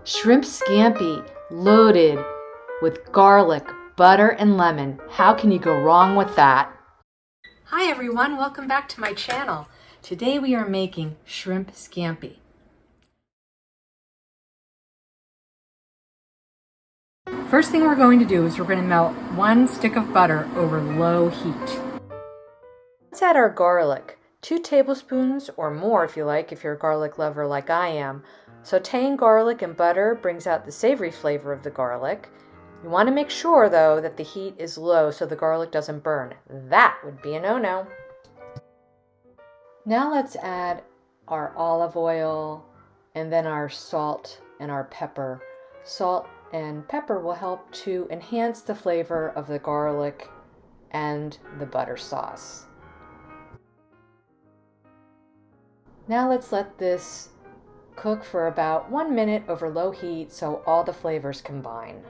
Shrimp scampi loaded with garlic, butter, and lemon. How can you go wrong with that? Hi everyone, welcome back to my channel. Today we are making shrimp scampi. First thing we're going to do is we're going to melt 1 stick of butter over low heat. Let's add our garlic, 2 tablespoons or more if you like, if you're a garlic lover like I am. Sauteing garlic and butter brings out the savory flavor of the garlic. You want to make sure though that the heat is low so the garlic doesn't burn. That would be a no-no. Now let's add our olive oil and then our salt and our pepper. Salt and pepper will help to enhance the flavor of the garlic and the butter sauce. Now let's let this cook for about 1 minute over low heat so all the flavors combine.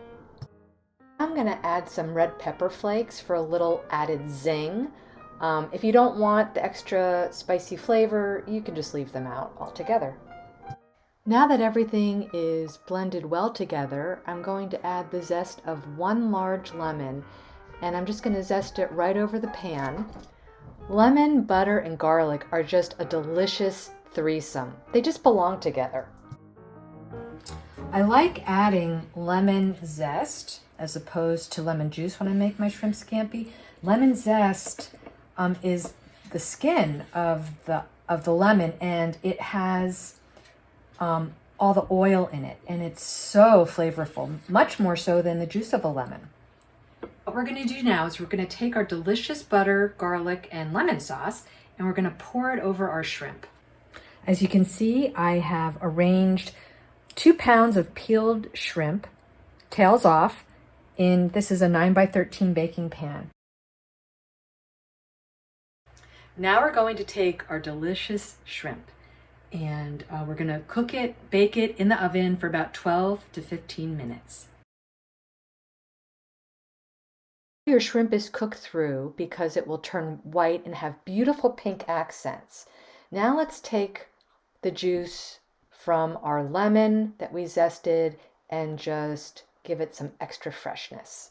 I'm going to add some red pepper flakes for a little added zing. If you don't want the extra spicy flavor, you can just leave them out altogether. Now that everything is blended well together, I'm going to add the zest of 1 large lemon, and I'm just going to zest it right over the pan. Lemon, butter, and garlic are just a delicious threesome. They just belong together. I like adding lemon zest as opposed to lemon juice when I make my shrimp scampi. Lemon zest is the skin of the lemon, and it has all the oil in it, and it's so flavorful, much more so than the juice of a lemon. What we're going to do now is we're going to take our delicious butter, garlic, and lemon sauce, and we're going to pour it over our shrimp. As you can see, I have arranged 2 pounds of peeled shrimp, tails off, this is a 9x13 baking pan. Now we're going to take our delicious shrimp and we're going to cook it, bake it in the oven for about 12 to 15 minutes. Your shrimp is cooked through because it will turn white and have beautiful pink accents. Now let's take the juice from our lemon that we zested and just give it some extra freshness.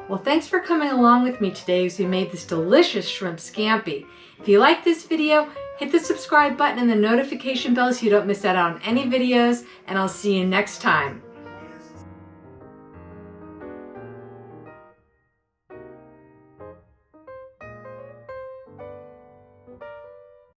Well, thanks for coming along with me today as we made this delicious shrimp scampi. If you like this video, hit the subscribe button and the notification bell so you don't miss out on any videos, and I'll see you next time.